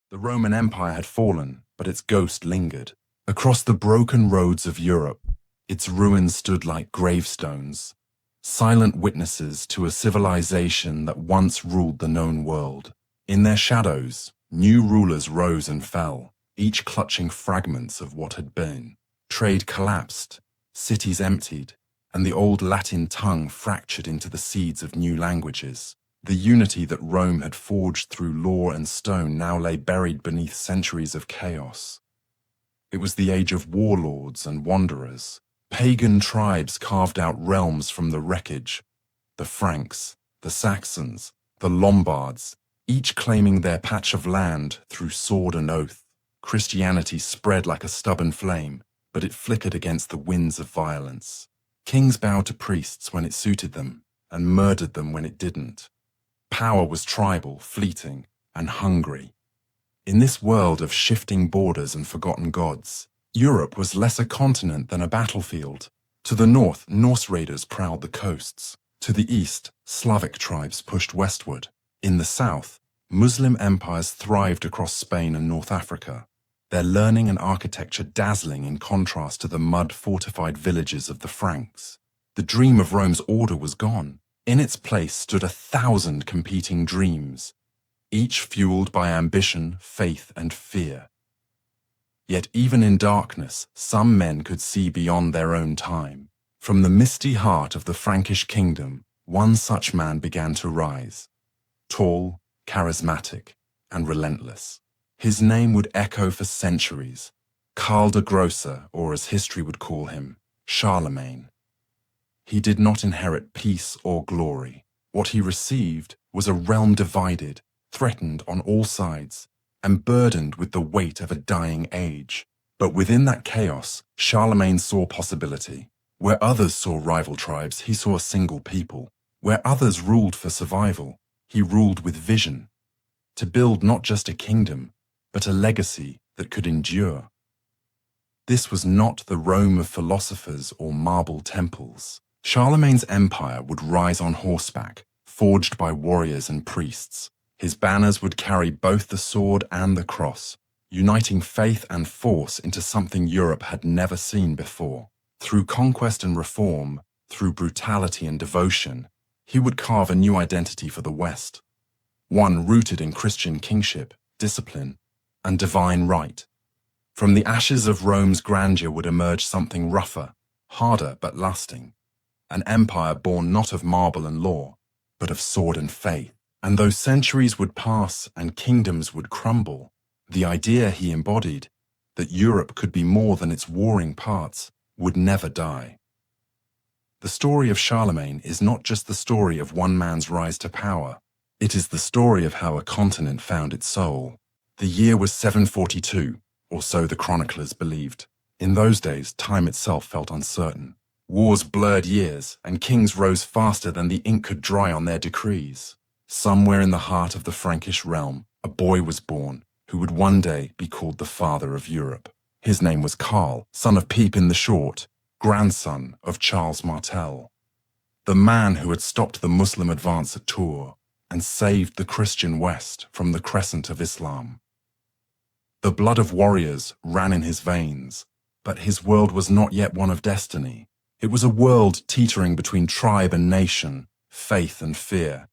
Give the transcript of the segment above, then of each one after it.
The Roman Empire had fallen, but its ghost lingered. Across the broken roads of Europe, its ruins stood like gravestones, silent witnesses to a civilization that once ruled the known world. In their shadows, new rulers rose and fell, each clutching fragments of what had been. Trade collapsed, cities emptied, and the old Latin tongue fractured into the seeds of new languages. The unity that Rome had forged through law and stone now lay buried beneath centuries of chaos. It was the age of warlords and wanderers. Pagan tribes carved out realms from the wreckage. The Franks, the Saxons, the Lombards, each claiming their patch of land through sword and oath. Christianity spread like a stubborn flame, but it flickered against the winds of violence. Kings bowed to priests when it suited them, and murdered them when it didn't. Power was tribal, fleeting, and hungry. In this world of shifting borders and forgotten gods, Europe was less a continent than a battlefield. To the north, Norse raiders prowled the coasts. To the east, Slavic tribes pushed westward. In the south, Muslim empires thrived across Spain and North Africa, their learning and architecture dazzling in contrast to the mud-fortified villages of the Franks. The dream of Rome's order was gone. In its place stood 1,000 competing dreams, each fueled by ambition, faith, and fear. Yet even in darkness, some men could see beyond their own time. From the misty heart of the Frankish kingdom, one such man began to rise. Tall, charismatic, and relentless. His name would echo for centuries. Karl the Grosser, or as history would call him, Charlemagne. He did not inherit peace or glory. What he received was a realm divided, threatened on all sides, and burdened with the weight of a dying age. But within that chaos, Charlemagne saw possibility. Where others saw rival tribes, he saw a single people. Where others ruled for survival, he ruled with vision. To build not just a kingdom, but a legacy that could endure. This was not the Rome of philosophers or marble temples. Charlemagne's empire would rise on horseback, forged by warriors and priests. His banners would carry both the sword and the cross, uniting faith and force into something Europe had never seen before. Through conquest and reform, through brutality and devotion, he would carve a new identity for the West, one rooted in Christian kingship, discipline, and divine right. From the ashes of Rome's grandeur would emerge something rougher, harder but lasting. An empire born not of marble and law, but of sword and faith. And though centuries would pass and kingdoms would crumble, the idea he embodied, that Europe could be more than its warring parts, would never die. The story of Charlemagne is not just the story of one man's rise to power. It is the story of how a continent found its soul. The year was 742, or so the chroniclers believed. In those days, time itself felt uncertain. Wars blurred years, and kings rose faster than the ink could dry on their decrees. Somewhere in the heart of the Frankish realm, a boy was born who would one day be called the father of Europe. His name was Karl, son of Pepin the Short, grandson of Charles Martel, the man who had stopped the Muslim advance at Tours and saved the Christian West from the crescent of Islam. The blood of warriors ran in his veins, but his world was not yet one of destiny. It was a world teetering between tribe and nation, faith and fear.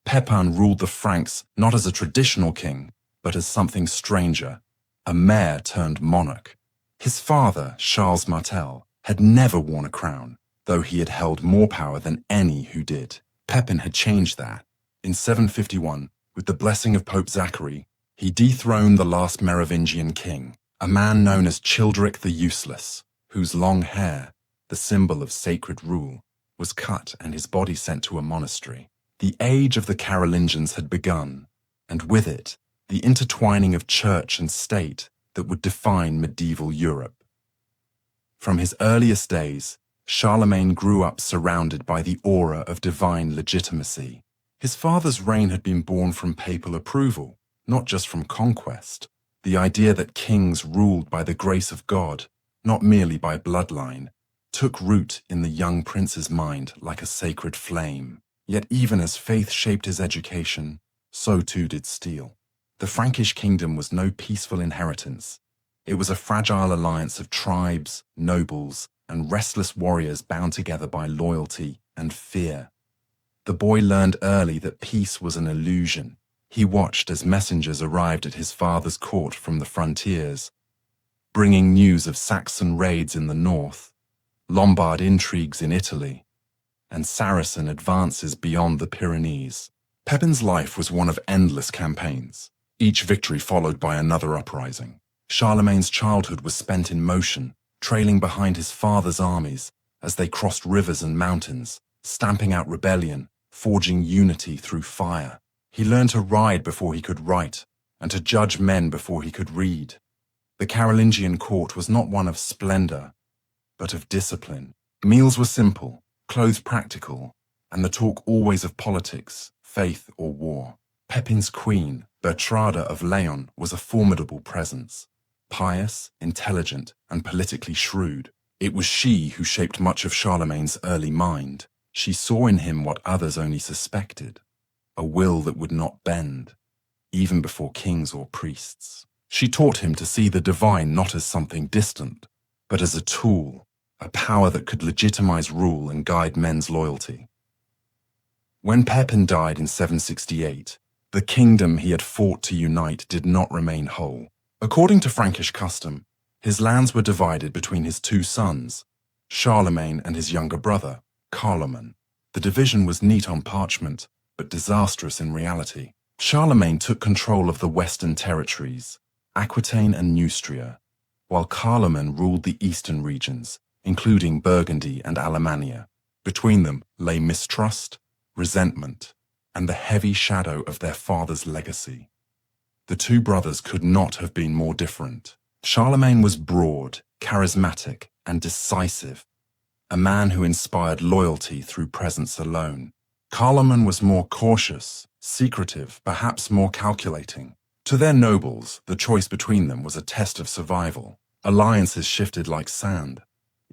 Pepin ruled the Franks not as a traditional king, but as something stranger, a mayor turned monarch. His father, Charles Martel, had never worn a crown, though he had held more power than any who did. Pepin had changed that. In 751, with the blessing of Pope Zachary, he dethroned the last Merovingian king, a man known as Childeric the Useless, whose long hair, the symbol of sacred rule, was cut and his body sent to a monastery. The age of the Carolingians had begun, and with it, the intertwining of church and state that would define medieval Europe. From his earliest days, Charlemagne grew up surrounded by the aura of divine legitimacy. His father's reign had been born from papal approval, not just from conquest. The idea that kings ruled by the grace of God, not merely by bloodline, took root in the young prince's mind like a sacred flame. Yet even as faith shaped his education, so too did steel. The Frankish kingdom was no peaceful inheritance. It was a fragile alliance of tribes, nobles, and restless warriors bound together by loyalty and fear. The boy learned early that peace was an illusion. He watched as messengers arrived at his father's court from the frontiers, bringing news of Saxon raids in the north, Lombard intrigues in Italy, and Saracen advances beyond the Pyrenees. Pepin's life was one of endless campaigns, each victory followed by another uprising. Charlemagne's childhood was spent in motion, trailing behind his father's armies as they crossed rivers and mountains, stamping out rebellion, forging unity through fire. He learned to ride before he could write, and to judge men before he could read. The Carolingian court was not one of splendor, but of discipline. Meals were simple, clothes practical, and the talk always of politics, faith, or war. Pepin's queen, Bertrada of Leon, was a formidable presence. Pious, intelligent, and politically shrewd, it was she who shaped much of Charlemagne's early mind. She saw in him what others only suspected, a will that would not bend, even before kings or priests. She taught him to see the divine not as something distant, but as a tool, a power that could legitimize rule and guide men's loyalty. When Pepin died in 768, the kingdom he had fought to unite did not remain whole. According to Frankish custom, his lands were divided between his two sons, Charlemagne and his younger brother, Carloman. The division was neat on parchment, but disastrous in reality. Charlemagne took control of the western territories, Aquitaine and Neustria, while Carloman ruled the eastern regions, including Burgundy and Alemannia. Between them lay mistrust, resentment, and the heavy shadow of their father's legacy. The two brothers could not have been more different. Charlemagne was broad, charismatic, and decisive, a man who inspired loyalty through presence alone. Carloman was more cautious, secretive, perhaps more calculating. To their nobles, the choice between them was a test of survival. Alliances shifted like sand.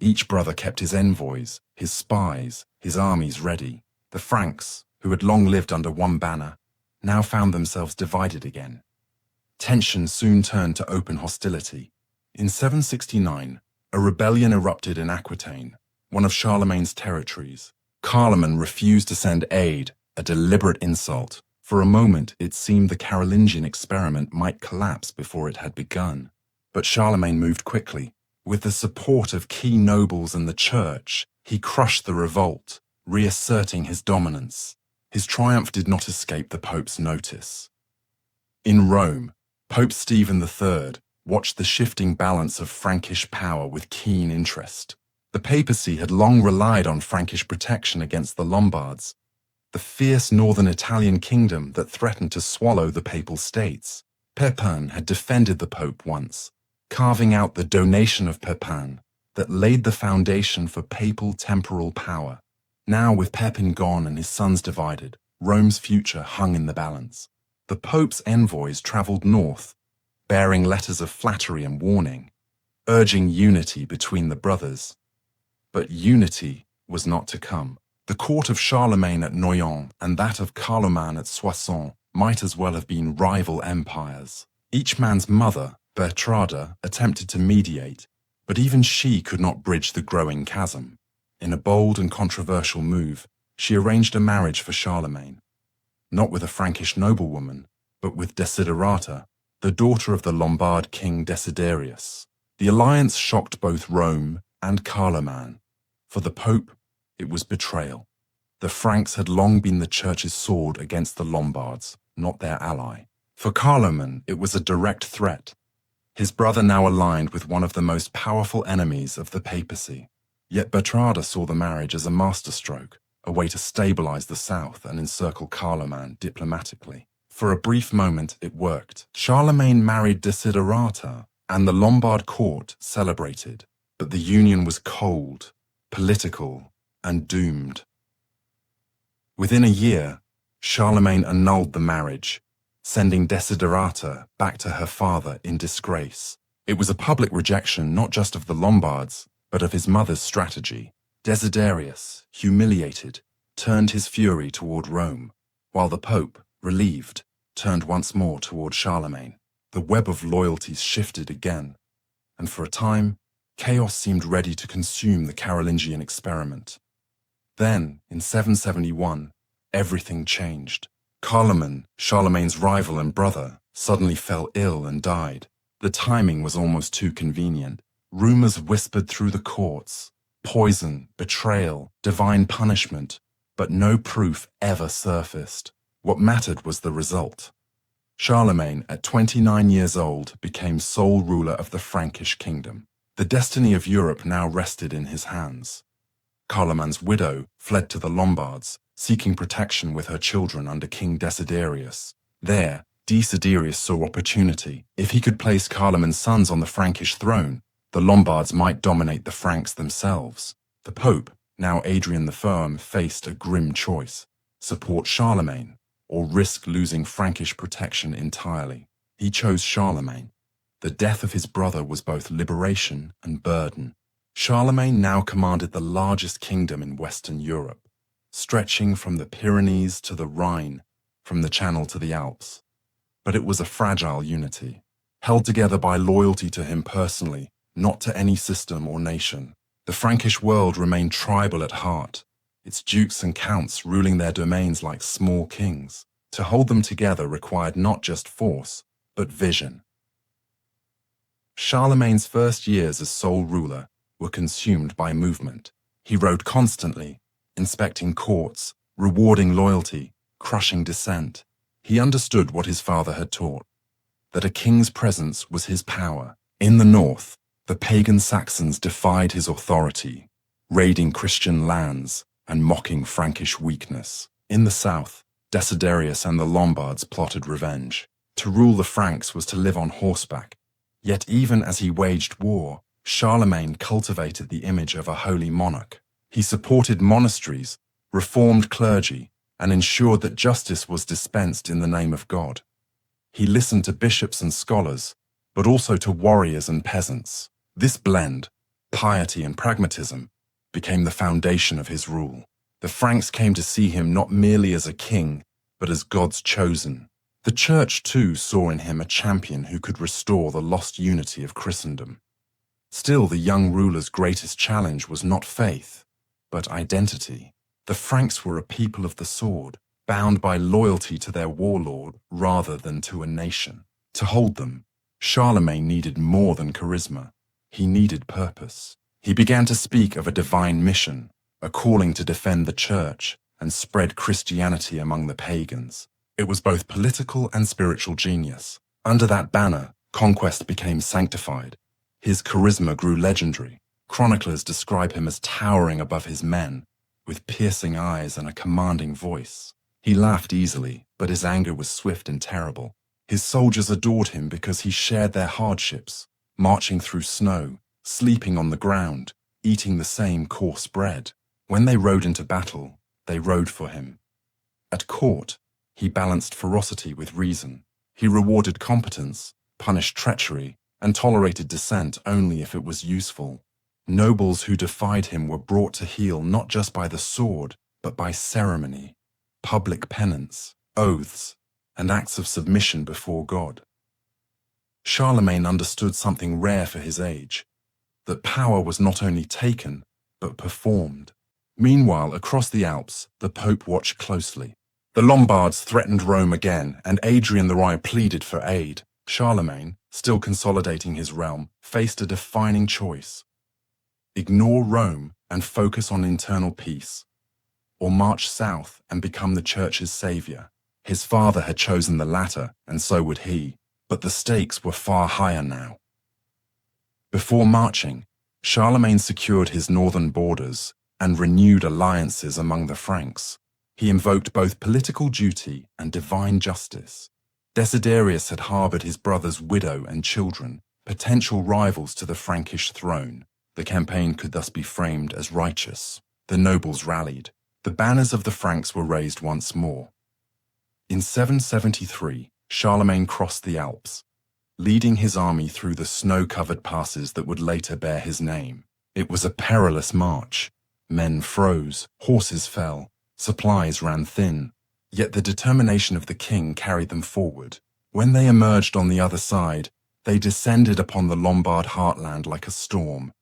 Each brother kept his envoys, his spies, his armies ready. The Franks, who had long lived under one banner, now found themselves divided again. Tension soon turned to open hostility. In 769, a rebellion erupted in Aquitaine, one of Charlemagne's territories. Carloman refused to send aid, a deliberate insult. For a moment, it seemed the Carolingian experiment might collapse before it had begun. But Charlemagne moved quickly. With the support of key nobles and the church, he crushed the revolt, reasserting his dominance. His triumph did not escape the Pope's notice. In Rome, Pope Stephen III watched the shifting balance of Frankish power with keen interest. The papacy had long relied on Frankish protection against the Lombards, the fierce northern Italian kingdom that threatened to swallow the papal states. Pepin had defended the Pope once, carving out the donation of Pepin that laid the foundation for papal temporal power. Now, with Pepin gone and his sons divided, Rome's future hung in the balance. The Pope's envoys travelled north, bearing letters of flattery and warning, urging unity between the brothers. But unity was not to come. The court of Charlemagne at Noyon and that of Carloman at Soissons might as well have been rival empires. Each man's mother, Bertrada, attempted to mediate, but even she could not bridge the growing chasm. In a bold and controversial move, she arranged a marriage for Charlemagne, not with a Frankish noblewoman, but with Desiderata, the daughter of the Lombard king Desiderius. The alliance shocked both Rome and Carloman. For the Pope, it was betrayal. The Franks had long been the Church's sword against the Lombards, not their ally. For Carloman, it was a direct threat. His brother now aligned with one of the most powerful enemies of the papacy. Yet Bertrada saw the marriage as a masterstroke, a way to stabilize the south and encircle Carloman diplomatically. For a brief moment, it worked. Charlemagne married Desiderata, and the Lombard court celebrated. But the union was cold, political, and doomed. Within a year, Charlemagne annulled the marriage, sending Desiderata back to her father in disgrace. It was a public rejection not just of the Lombards, but of his mother's strategy. Desiderius, humiliated, turned his fury toward Rome, while the Pope, relieved, turned once more toward Charlemagne. The web of loyalties shifted again, and for a time, chaos seemed ready to consume the Carolingian experiment. Then, in 771, everything changed. Carloman, Charlemagne's rival and brother, suddenly fell ill and died. The timing was almost too convenient. Rumors whispered through the courts: poison, betrayal, divine punishment, but no proof ever surfaced. What mattered was the result. Charlemagne, at 29 years old, became sole ruler of the Frankish kingdom. The destiny of Europe now rested in his hands. Carloman's widow fled to the Lombards, seeking protection with her children under King Desiderius. There, Desiderius saw opportunity. If he could place Carloman's sons on the Frankish throne, the Lombards might dominate the Franks themselves. The Pope, now Adrian the Firm, faced a grim choice: support Charlemagne or risk losing Frankish protection entirely. He chose Charlemagne. The death of his brother was both liberation and burden. Charlemagne now commanded the largest kingdom in Western Europe, stretching from the Pyrenees to the Rhine, from the Channel to the Alps. But it was a fragile unity, held together by loyalty to him personally, not to any system or nation. The Frankish world remained tribal at heart, its dukes and counts ruling their domains like small kings. To hold them together required not just force, but vision. Charlemagne's first years as sole ruler were consumed by movement. He rode constantly, inspecting courts, rewarding loyalty, crushing dissent. He understood what his father had taught, that a king's presence was his power. In the north, the pagan Saxons defied his authority, raiding Christian lands and mocking Frankish weakness. In the south, Desiderius and the Lombards plotted revenge. To rule the Franks was to live on horseback. Yet even as he waged war, Charlemagne cultivated the image of a holy monarch. He supported monasteries, reformed clergy, and ensured that justice was dispensed in the name of God. He listened to bishops and scholars, but also to warriors and peasants. This blend, piety and pragmatism, became the foundation of his rule. The Franks came to see him not merely as a king, but as God's chosen. The Church, too, saw in him a champion who could restore the lost unity of Christendom. Still, the young ruler's greatest challenge was not faith, but identity. The Franks were a people of the sword, bound by loyalty to their warlord rather than to a nation. To hold them, Charlemagne needed more than charisma. He needed purpose. He began to speak of a divine mission, a calling to defend the church and spread Christianity among the pagans. It was both political and spiritual genius. Under that banner, conquest became sanctified. His charisma grew legendary. Chroniclers describe him as towering above his men, with piercing eyes and a commanding voice. He laughed easily, but his anger was swift and terrible. His soldiers adored him because he shared their hardships, marching through snow, sleeping on the ground, eating the same coarse bread. When they rode into battle, they rode for him. At court, he balanced ferocity with reason. He rewarded competence, punished treachery, and tolerated dissent only if it was useful. Nobles who defied him were brought to heel not just by the sword, but by ceremony, public penance, oaths, and acts of submission before God. Charlemagne understood something rare for his age, that power was not only taken, but performed. Meanwhile, across the Alps, the Pope watched closely. The Lombards threatened Rome again, and Adrian the Rye pleaded for aid. Charlemagne, still consolidating his realm, faced a defining choice: ignore Rome and focus on internal peace, or march south and become the church's savior. His father had chosen the latter, and so would he, but the stakes were far higher now. Before marching, Charlemagne secured his northern borders and renewed alliances among the Franks. He invoked both political duty and divine justice. Desiderius had harbored his brother's widow and children, potential rivals to the Frankish throne. The campaign could thus be framed as righteous. The nobles rallied. The banners of the Franks were raised once more. In 773, Charlemagne crossed the Alps, leading his army through the snow-covered passes that would later bear his name. It was a perilous march. Men froze, horses fell, supplies ran thin, Yet the determination of the king carried them forward. When they emerged on the other side, they descended upon the Lombard heartland like a storm.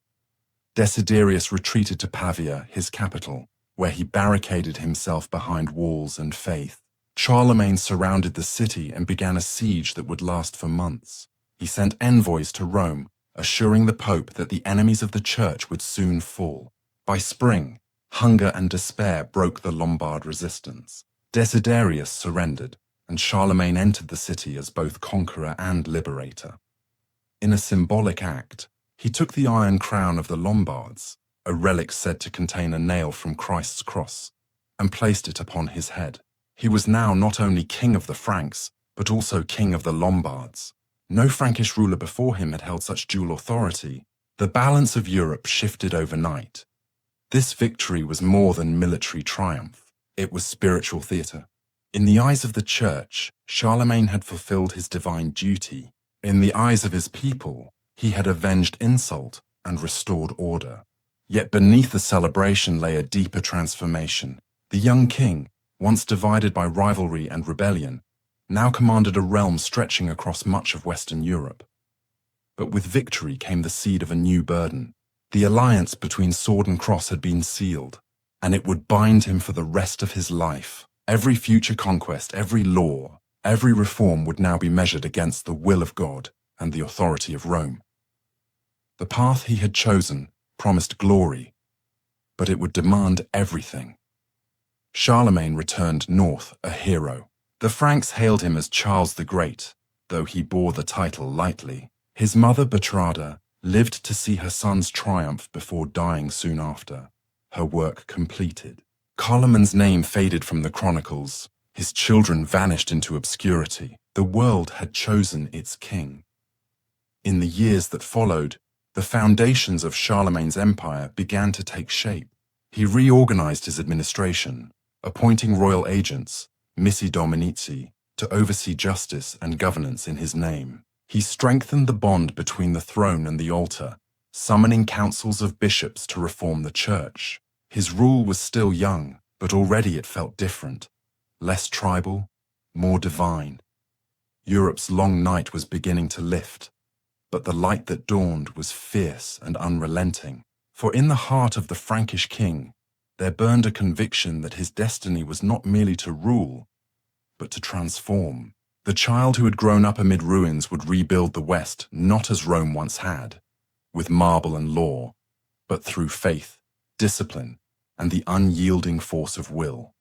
Desiderius retreated to Pavia, his capital, where he barricaded himself behind walls and faith. Charlemagne surrounded the city and began a siege that would last for months. He sent envoys to Rome, assuring the Pope that the enemies of the Church would soon fall. By spring, hunger and despair broke the Lombard resistance. Desiderius surrendered, and Charlemagne entered the city as both conqueror and liberator. In a symbolic act, he took the iron crown of the Lombards, a relic said to contain a nail from Christ's cross, and placed it upon his head. He was now not only king of the Franks, but also king of the Lombards. No Frankish ruler before him had held such dual authority. The balance of Europe shifted overnight. This victory was more than military triumph. It was spiritual theatre. In the eyes of the Church, Charlemagne had fulfilled his divine duty. In the eyes of his people, he had avenged insult and restored order. Yet beneath the celebration lay a deeper transformation. The young king, once divided by rivalry and rebellion, now commanded a realm stretching across much of Western Europe. But with victory came the seed of a new burden. The alliance between sword and cross had been sealed, and it would bind him for the rest of his life. Every future conquest, every law, every reform would now be measured against the will of God and the authority of Rome. The path he had chosen promised glory, but it would demand everything. Charlemagne returned north a hero. The Franks hailed him as Charles the Great, though he bore the title lightly. His mother, Bertrada, lived to see her son's triumph before dying soon after, her work completed. Carloman's name faded from the chronicles. His children vanished into obscurity. The world had chosen its king. In the years that followed, the foundations of Charlemagne's empire began to take shape. He reorganized his administration, appointing royal agents, missi dominici, to oversee justice and governance in his name. He strengthened the bond between the throne and the altar, summoning councils of bishops to reform the church. His rule was still young, but already it felt different, less tribal, more divine. Europe's long night was beginning to lift, but the light that dawned was fierce and unrelenting. For in the heart of the Frankish king, there burned a conviction that his destiny was not merely to rule, but to transform. The child who had grown up amid ruins would rebuild the West not as Rome once had, with marble and law, but through faith, discipline, and the unyielding force of will.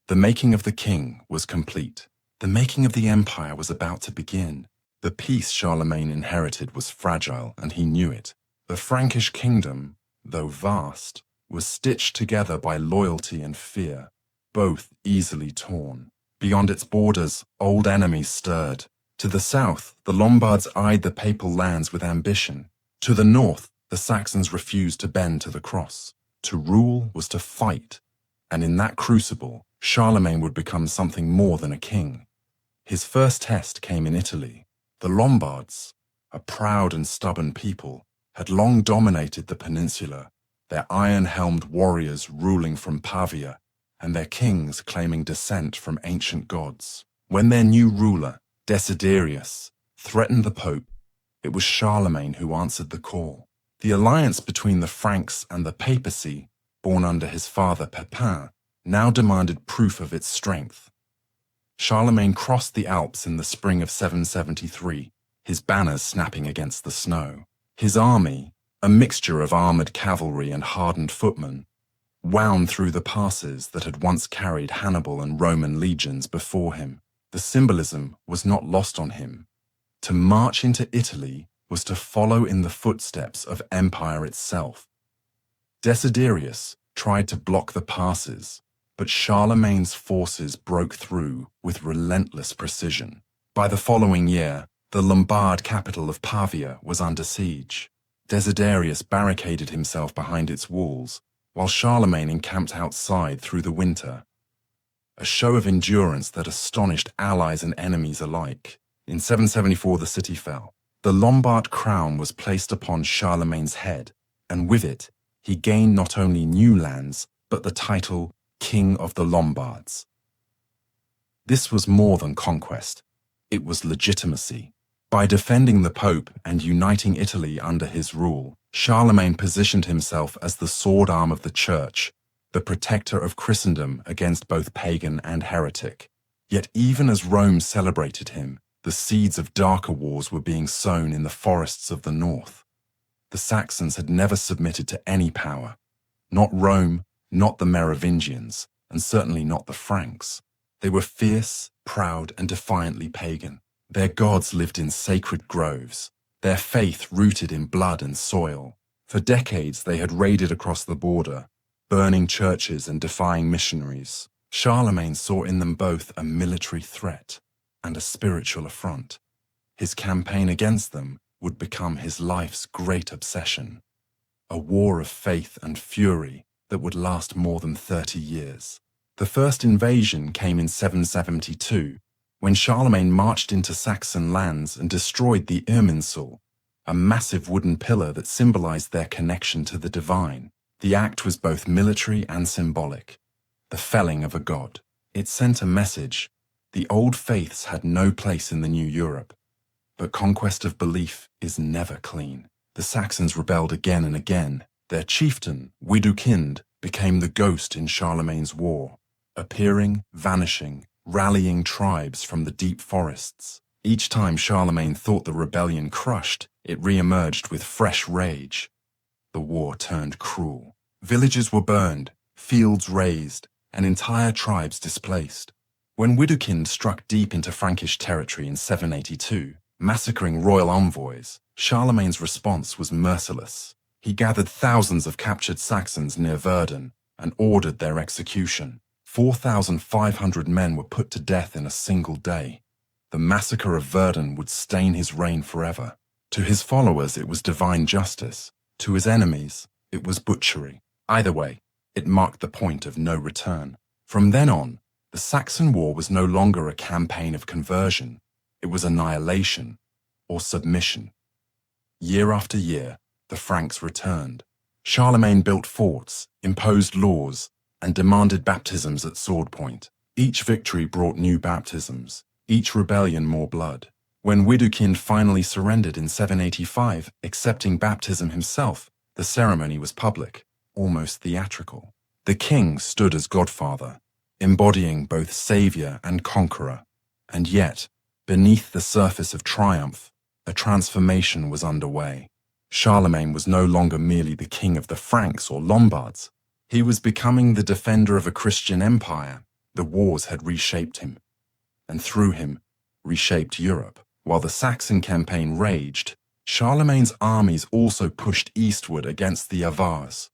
The making of the king was complete. The making of the empire was about to begin. The peace Charlemagne inherited was fragile, and he knew it. The Frankish kingdom, though vast, was stitched together by loyalty and fear, both easily torn. Beyond its borders, old enemies stirred. To the south, the Lombards eyed the papal lands with ambition. To the north, the Saxons refused to bend to the cross. To rule was to fight, and in that crucible, Charlemagne would become something more than a king. His first test came in Italy. The Lombards, a proud and stubborn people, had long dominated the peninsula, their iron-helmed warriors ruling from Pavia, and their kings claiming descent from ancient gods. When their new ruler, Desiderius, threatened the Pope, it was Charlemagne who answered the call. The alliance between the Franks and the papacy, born under his father Pepin, now demanded proof of its strength. Charlemagne crossed the Alps in the spring of 773, his banners snapping against the snow. His army, a mixture of armored cavalry and hardened footmen, wound through the passes that had once carried Hannibal and Roman legions before him. The symbolism was not lost on him. To march into Italy was to follow in the footsteps of empire itself. Desiderius tried to block the passes, but Charlemagne's forces broke through with relentless precision. By the following year, the Lombard capital of Pavia was under siege. Desiderius barricaded himself behind its walls, while Charlemagne encamped outside through the winter. A show of endurance that astonished allies and enemies alike. In 774 the city fell. The Lombard crown was placed upon Charlemagne's head, and with it, he gained not only new lands, but the title King of the Lombards. This was more than conquest. It was legitimacy. By defending the Pope and uniting Italy under his rule, Charlemagne positioned himself as the sword arm of the Church, the protector of Christendom against both pagan and heretic. Yet even as Rome celebrated him, the seeds of darker wars were being sown in the forests of the north. The Saxons had never submitted to any power. Not Rome, not the Merovingians, and certainly not the Franks. They were fierce, proud, and defiantly pagan. Their gods lived in sacred groves, their faith rooted in blood and soil. For decades they had raided across the border, burning churches and defying missionaries. Charlemagne saw in them both a military threat and a spiritual affront. His campaign against them would become his life's great obsession, a war of faith and fury that would last more than 30 years. The first invasion came in 772, when Charlemagne marched into Saxon lands and destroyed the Irminsul, a massive wooden pillar that symbolized their connection to the divine. The act was both military and symbolic, the felling of a god. It sent a message: the old faiths had no place in the new Europe. But conquest of belief is never clean. The Saxons rebelled again and again. Their chieftain, Widukind, became the ghost in Charlemagne's war, appearing, vanishing, rallying tribes from the deep forests. Each time Charlemagne thought the rebellion crushed, it re-emerged with fresh rage. The war turned cruel. Villages were burned, fields razed, and entire tribes displaced. When Widukind struck deep into Frankish territory in 782, massacring royal envoys, Charlemagne's response was merciless. He gathered thousands of captured Saxons near Verdun and ordered their execution. 4,500 men were put to death in a single day. The massacre of Verdun would stain his reign forever. To his followers, it was divine justice. To his enemies, it was butchery. Either way, it marked the point of no return. From then on, the Saxon War was no longer a campaign of conversion. It was annihilation or submission. Year after year, the Franks returned. Charlemagne built forts, imposed laws, and demanded baptisms at sword point. Each victory brought new baptisms, each rebellion more blood. When Widukind finally surrendered in 785, accepting baptism himself, the ceremony was public, almost theatrical. The king stood as godfather, embodying both savior and conqueror. And yet, beneath the surface of triumph, a transformation was underway. Charlemagne was no longer merely the king of the Franks or Lombards. He was becoming the defender of a Christian empire. The wars had reshaped him, and through him, reshaped Europe. While the Saxon campaign raged, Charlemagne's armies also pushed eastward against the Avars,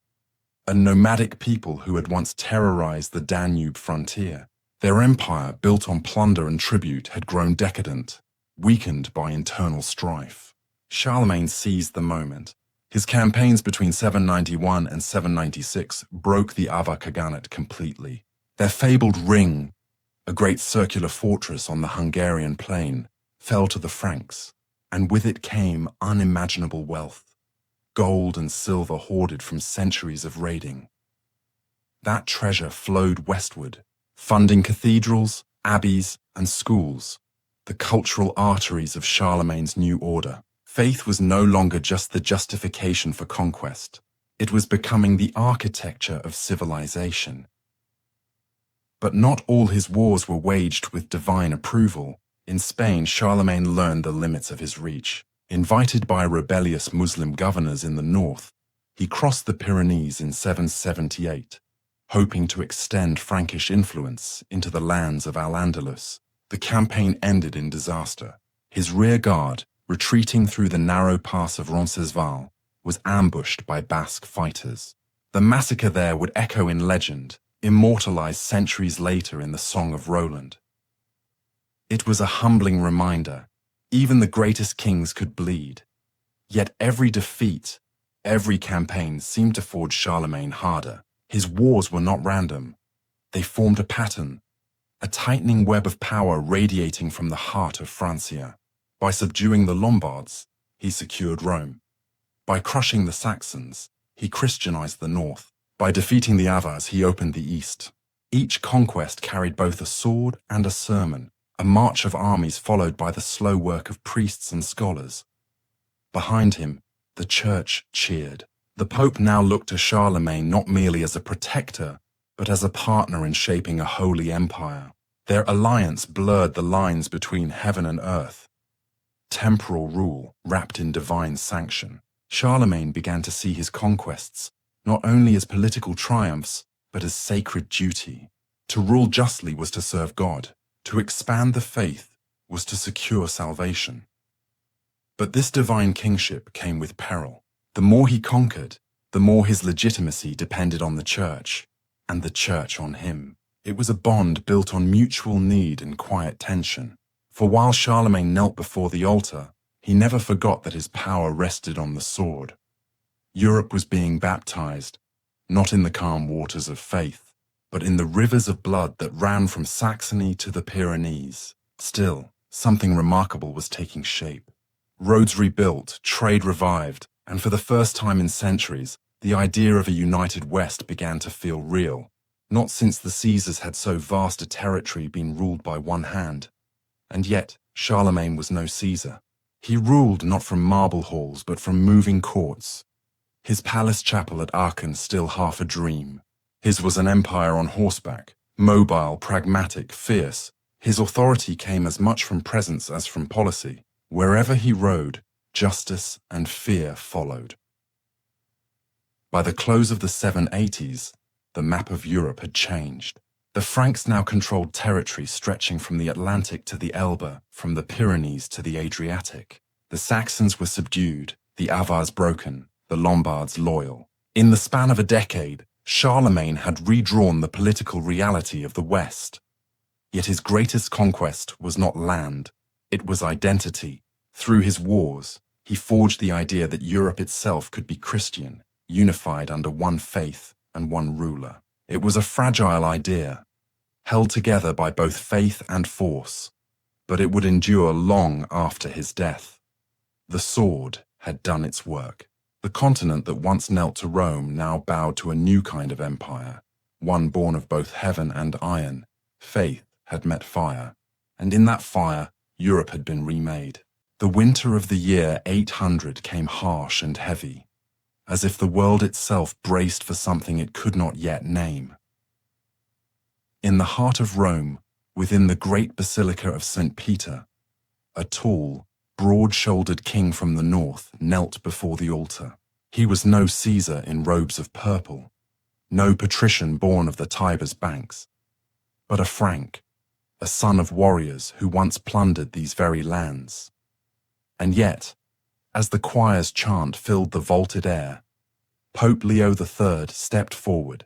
a nomadic people who had once terrorized the Danube frontier. Their empire, built on plunder and tribute, had grown decadent, weakened by internal strife. Charlemagne seized the moment. His campaigns between 791 and 796 broke the Avar Khaganate completely. Their fabled ring, a great circular fortress on the Hungarian plain, fell to the Franks, and with it came unimaginable wealth, gold and silver hoarded from centuries of raiding. That treasure flowed westward, funding cathedrals, abbeys, and schools, the cultural arteries of Charlemagne's new order. Faith was no longer just the justification for conquest. It was becoming the architecture of civilization. But not all his wars were waged with divine approval. In Spain, Charlemagne learned the limits of his reach. Invited by rebellious Muslim governors in the north, he crossed the Pyrenees in 778, hoping to extend Frankish influence into the lands of Al-Andalus. The campaign ended in disaster. His rear guard, retreating through the narrow pass of Roncesvalles, was ambushed by Basque fighters. The massacre there would echo in legend, immortalized centuries later in the Song of Roland. It was a humbling reminder. Even the greatest kings could bleed. Yet every defeat, every campaign seemed to forge Charlemagne harder. His wars were not random. They formed a pattern, a tightening web of power radiating from the heart of Francia. By subduing the Lombards, he secured Rome. By crushing the Saxons, he Christianized the north. By defeating the Avars, he opened the east. Each conquest carried both a sword and a sermon, a march of armies followed by the slow work of priests and scholars. Behind him, the church cheered. The Pope now looked to Charlemagne not merely as a protector, but as a partner in shaping a holy empire. Their alliance blurred the lines between heaven and earth. Temporal rule wrapped in divine sanction. Charlemagne began to see his conquests not only as political triumphs, but as sacred duty. To rule justly was to serve God. To expand the faith was to secure salvation. But this divine kingship came with peril. The more he conquered, the more his legitimacy depended on the church, and the church on him. It was a bond built on mutual need and quiet tension. For while Charlemagne knelt before the altar, he never forgot that his power rested on the sword. Europe was being baptized, not in the calm waters of faith, but in the rivers of blood that ran from Saxony to the Pyrenees. Still, something remarkable was taking shape. Roads rebuilt, trade revived, and for the first time in centuries, the idea of a united West began to feel real. Not since the Caesars had so vast a territory been ruled by one hand. And yet, Charlemagne was no Caesar. He ruled not from marble halls, but from moving courts. His palace chapel at Aachen still half a dream. His was an empire on horseback, mobile, pragmatic, fierce. His authority came as much from presence as from policy. Wherever he rode, justice and fear followed. By the close of the 780s, the map of Europe had changed. The Franks now controlled territory stretching from the Atlantic to the Elbe, from the Pyrenees to the Adriatic. The Saxons were subdued, the Avars broken, the Lombards loyal. In the span of a decade, Charlemagne had redrawn the political reality of the West. Yet his greatest conquest was not land, it was identity. Through his wars, he forged the idea that Europe itself could be Christian, unified under one faith and one ruler. It was a fragile idea, held together by both faith and force, but it would endure long after his death. The sword had done its work. The continent that once knelt to Rome now bowed to a new kind of empire, one born of both heaven and iron. Faith had met fire, and in that fire, Europe had been remade. The winter of the year 800 came harsh and heavy, as if the world itself braced for something it could not yet name. In the heart of Rome, within the great basilica of St. Peter, a tall, broad-shouldered king from the north knelt before the altar. He was no Caesar in robes of purple, no patrician born of the Tiber's banks, but a Frank, a son of warriors who once plundered these very lands. And yet, as the choir's chant filled the vaulted air, Pope Leo III stepped forward,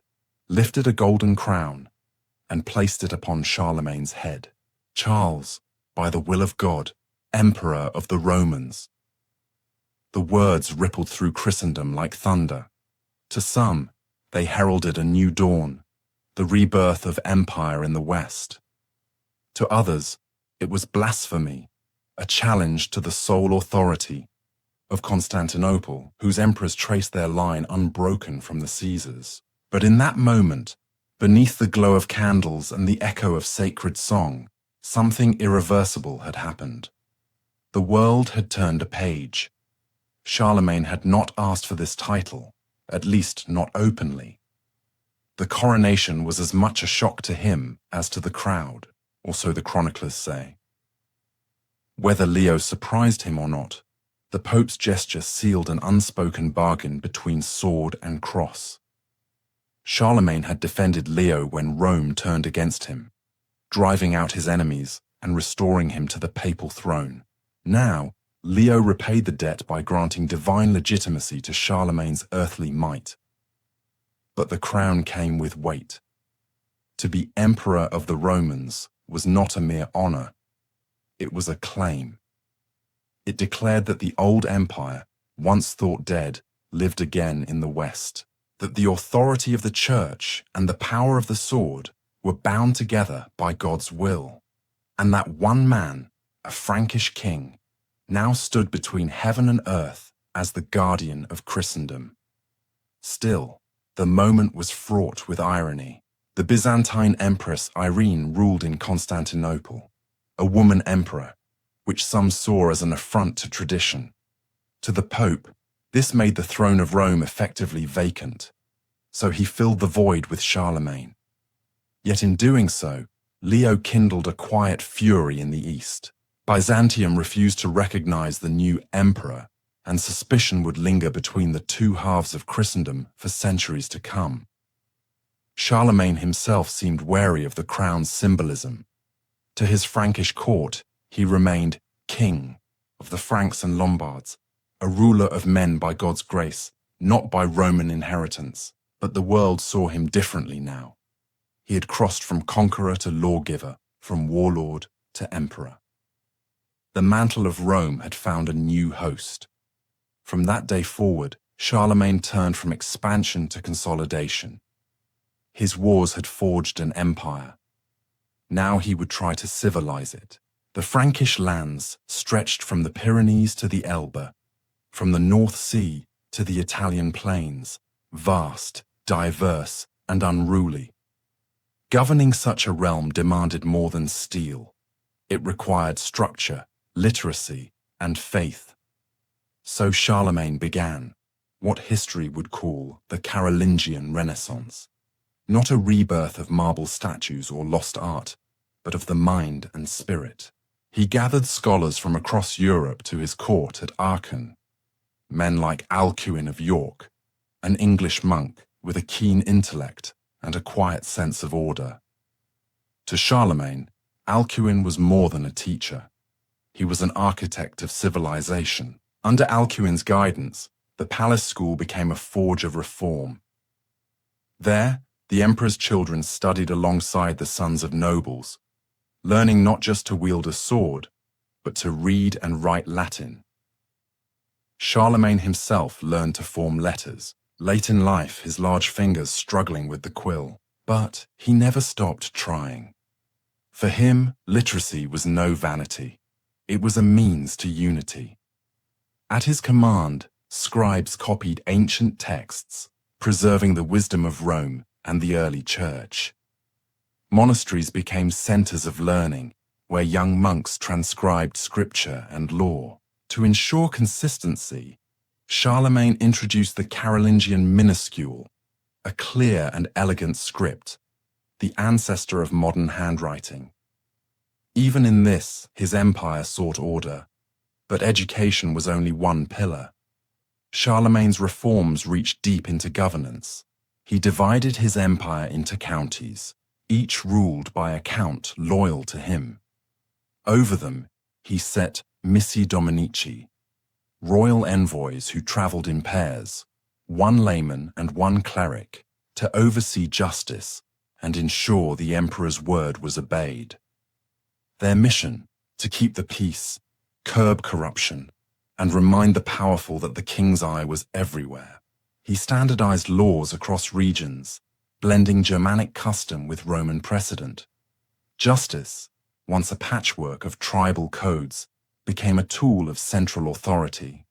lifted a golden crown, and placed it upon Charlemagne's head. Charles, by the will of God, Emperor of the Romans. The words rippled through Christendom like thunder. To some, they heralded a new dawn, the rebirth of empire in the West. To others, it was blasphemy, a challenge to the sole authority of Constantinople, whose emperors traced their line unbroken from the Caesars. But in that moment, beneath the glow of candles and the echo of sacred song, something irreversible had happened. The world had turned a page. Charlemagne had not asked for this title, at least not openly. The coronation was as much a shock to him as to the crowd, or so the chroniclers say. Whether Leo surprised him or not, the Pope's gesture sealed an unspoken bargain between sword and cross. Charlemagne had defended Leo when Rome turned against him, driving out his enemies and restoring him to the papal throne. Now, Leo repaid the debt by granting divine legitimacy to Charlemagne's earthly might. But the crown came with weight. To be emperor of the Romans was not a mere honor. It was a claim. It declared that the old empire, once thought dead, lived again in the West, that the authority of the church and the power of the sword were bound together by God's will, and that one man, a Frankish king, now stood between heaven and earth as the guardian of Christendom. Still, the moment was fraught with irony. The Byzantine Empress Irene ruled in Constantinople, a woman emperor, which some saw as an affront to tradition. To the Pope, this made the throne of Rome effectively vacant, so he filled the void with Charlemagne. Yet in doing so, Leo kindled a quiet fury in the east. Byzantium refused to recognize the new emperor, and suspicion would linger between the two halves of Christendom for centuries to come. Charlemagne himself seemed wary of the crown's symbolism. To his Frankish court, he remained king of the Franks and Lombards, a ruler of men by God's grace, not by Roman inheritance. But the world saw him differently now. He had crossed from conqueror to lawgiver, from warlord to emperor. The mantle of Rome had found a new host. From that day forward, Charlemagne turned from expansion to consolidation. His wars had forged an empire. Now he would try to civilize it. The Frankish lands stretched from the Pyrenees to the Elbe, from the North Sea to the Italian plains, vast, diverse, and unruly. Governing such a realm demanded more than steel. It required structure, literacy, and faith. So Charlemagne began what history would call the Carolingian Renaissance. Not a rebirth of marble statues or lost art, but of the mind and spirit. He gathered scholars from across Europe to his court at Aachen. Men like Alcuin of York, an English monk with a keen intellect and a quiet sense of order. To Charlemagne, Alcuin was more than a teacher. He was an architect of civilization. Under Alcuin's guidance, the palace school became a forge of reform. There, the emperor's children studied alongside the sons of nobles, learning not just to wield a sword, but to read and write Latin. Charlemagne himself learned to form letters, late in life his large fingers struggling with the quill, but he never stopped trying. For him, literacy was no vanity. It was a means to unity. At his command, scribes copied ancient texts, preserving the wisdom of Rome and the early church. Monasteries became centers of learning, where young monks transcribed scripture and law. To ensure consistency, Charlemagne introduced the Carolingian minuscule, a clear and elegant script, the ancestor of modern handwriting. Even in this, his empire sought order, but education was only one pillar. Charlemagne's reforms reached deep into governance. He divided his empire into counties, each ruled by a count loyal to him. Over them, he set missi dominici, royal envoys who traveled in pairs, one layman and one cleric, to oversee justice and ensure the emperor's word was obeyed. Their mission, to keep the peace, curb corruption, and remind the powerful that the king's eye was everywhere. He standardized laws across regions, blending Germanic custom with Roman precedent. Justice, once a patchwork of tribal codes, became a tool of central authority.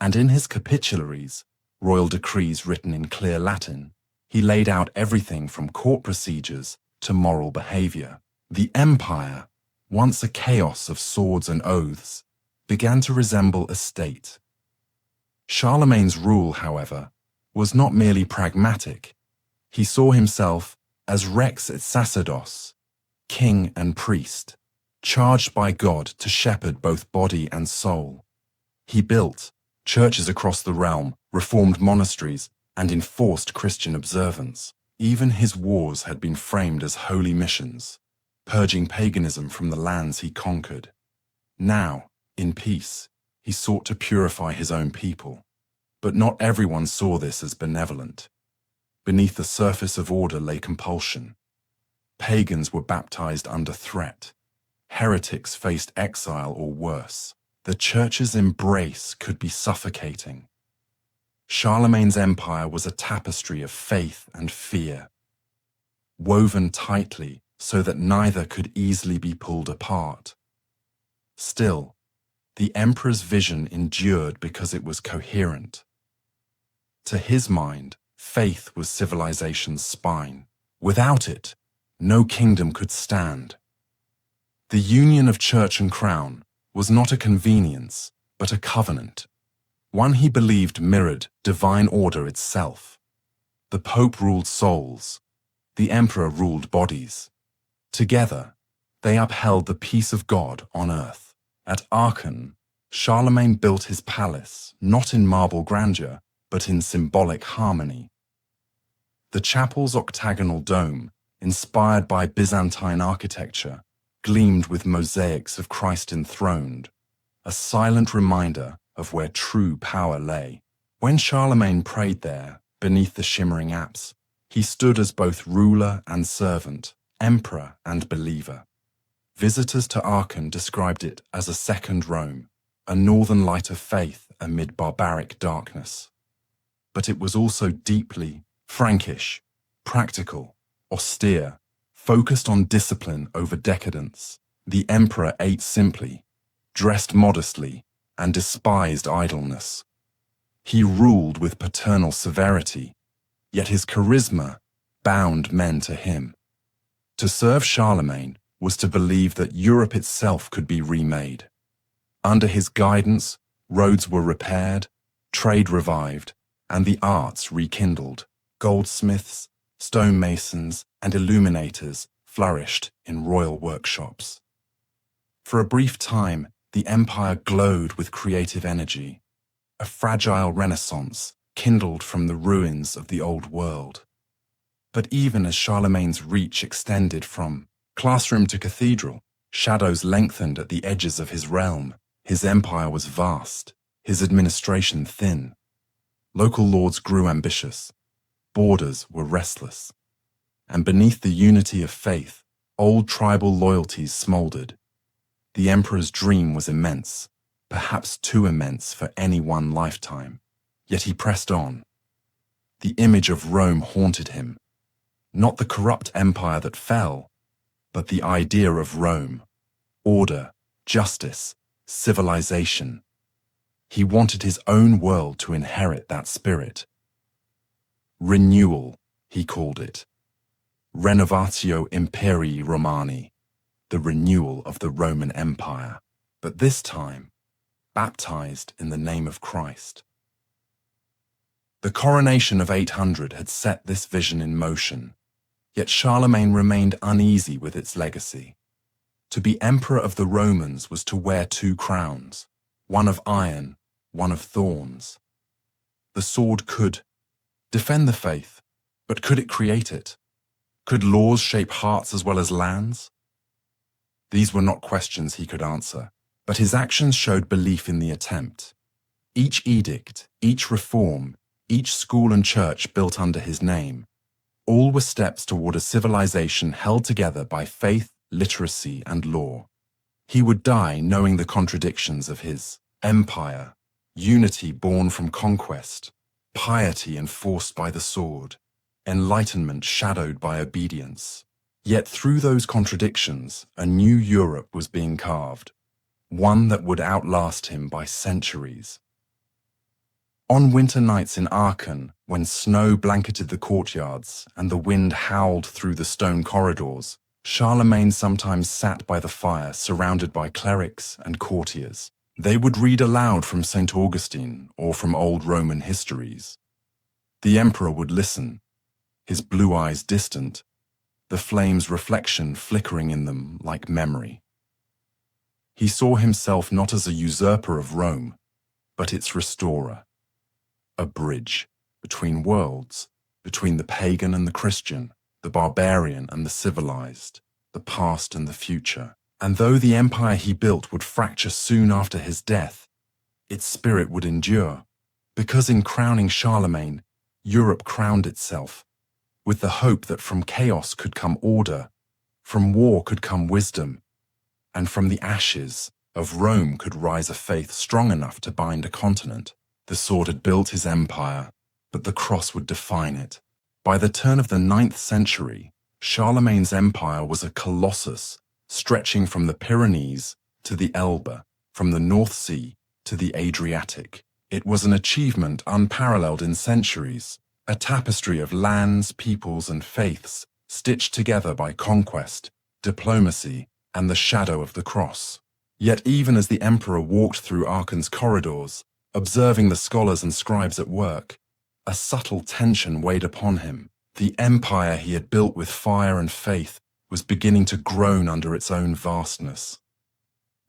And in his capitularies, royal decrees written in clear Latin, he laid out everything from court procedures to moral behavior. The empire, once a chaos of swords and oaths, began to resemble a state. Charlemagne's rule, however, was not merely pragmatic. He saw himself as rex et sacerdos, king and priest, charged by God to shepherd both body and soul. He built churches across the realm, reformed monasteries, and enforced Christian observance. Even his wars had been framed as holy missions, purging paganism from the lands he conquered. Now, in peace, he sought to purify his own people. But not everyone saw this as benevolent. Beneath the surface of order lay compulsion. Pagans were baptized under threat. Heretics faced exile or worse. The church's embrace could be suffocating. Charlemagne's empire was a tapestry of faith and fear, woven tightly so that neither could easily be pulled apart. Still, the emperor's vision endured because it was coherent. To his mind, faith was civilization's spine. Without it, no kingdom could stand. The union of church and crown was not a convenience, but a covenant, one he believed mirrored divine order itself. The Pope ruled souls, the Emperor ruled bodies. Together, they upheld the peace of God on earth. At Aachen, Charlemagne built his palace not in marble grandeur, but in symbolic harmony. The chapel's octagonal dome, inspired by Byzantine architecture, gleamed with mosaics of Christ enthroned, a silent reminder of where true power lay. When Charlemagne prayed there, beneath the shimmering apse, he stood as both ruler and servant, emperor and believer. Visitors to Aachen described it as a second Rome, a northern light of faith amid barbaric darkness. But it was also deeply Frankish, practical, austere, focused on discipline over decadence. The emperor ate simply, dressed modestly, and despised idleness. He ruled with paternal severity, yet his charisma bound men to him. To serve Charlemagne was to believe that Europe itself could be remade. Under his guidance, roads were repaired, trade revived, and the arts rekindled. Goldsmiths, stonemasons, and illuminators flourished in royal workshops. For a brief time, the empire glowed with creative energy, a fragile renaissance kindled from the ruins of the old world. But even as Charlemagne's reach extended from classroom to cathedral, shadows lengthened at the edges of his realm. His empire was vast, his administration thin. Local lords grew ambitious, borders were restless, and beneath the unity of faith, old tribal loyalties smoldered. The emperor's dream was immense, perhaps too immense for any one lifetime, yet he pressed on. The image of Rome haunted him, not the corrupt empire that fell, but the idea of Rome, order, justice, civilization. He wanted his own world to inherit that spirit. Renewal, he called it. Renovatio Imperii Romani, the renewal of the Roman Empire, but this time, baptized in the name of Christ. The coronation of 800 had set this vision in motion, yet Charlemagne remained uneasy with its legacy. To be emperor of the Romans was to wear two crowns, one of iron, one of thorns. The sword could defend the faith, but could it create it? Could laws shape hearts as well as lands? These were not questions he could answer, but his actions showed belief in the attempt. Each edict, each reform, each school and church built under his name, all were steps toward a civilization held together by faith, literacy, and law. He would die knowing the contradictions of his empire, unity born from conquest, piety enforced by the sword, enlightenment shadowed by obedience. Yet through those contradictions, a new Europe was being carved, one that would outlast him by centuries. On winter nights in Aachen, when snow blanketed the courtyards and the wind howled through the stone corridors, Charlemagne sometimes sat by the fire surrounded by clerics and courtiers. They would read aloud from St. Augustine or from old Roman histories. The emperor would listen, his blue eyes distant, the flame's reflection flickering in them like memory. He saw himself not as a usurper of Rome, but its restorer, a bridge between worlds, between the pagan and the Christian, the barbarian and the civilized, the past and the future. And though the empire he built would fracture soon after his death, its spirit would endure, because in crowning Charlemagne, Europe crowned itself, with the hope that from chaos could come order, from war could come wisdom, and from the ashes of Rome could rise a faith strong enough to bind a continent. The sword had built his empire, but the cross would define it. By the turn of the 9th century, Charlemagne's empire was a colossus, stretching from the Pyrenees to the Elbe, from the North Sea to the Adriatic. It was an achievement unparalleled in centuries, a tapestry of lands, peoples, and faiths stitched together by conquest, diplomacy, and the shadow of the cross. Yet even as the emperor walked through Aachene's corridors, observing the scholars and scribes at work, a subtle tension weighed upon him. The empire he had built with fire and faith was beginning to groan under its own vastness.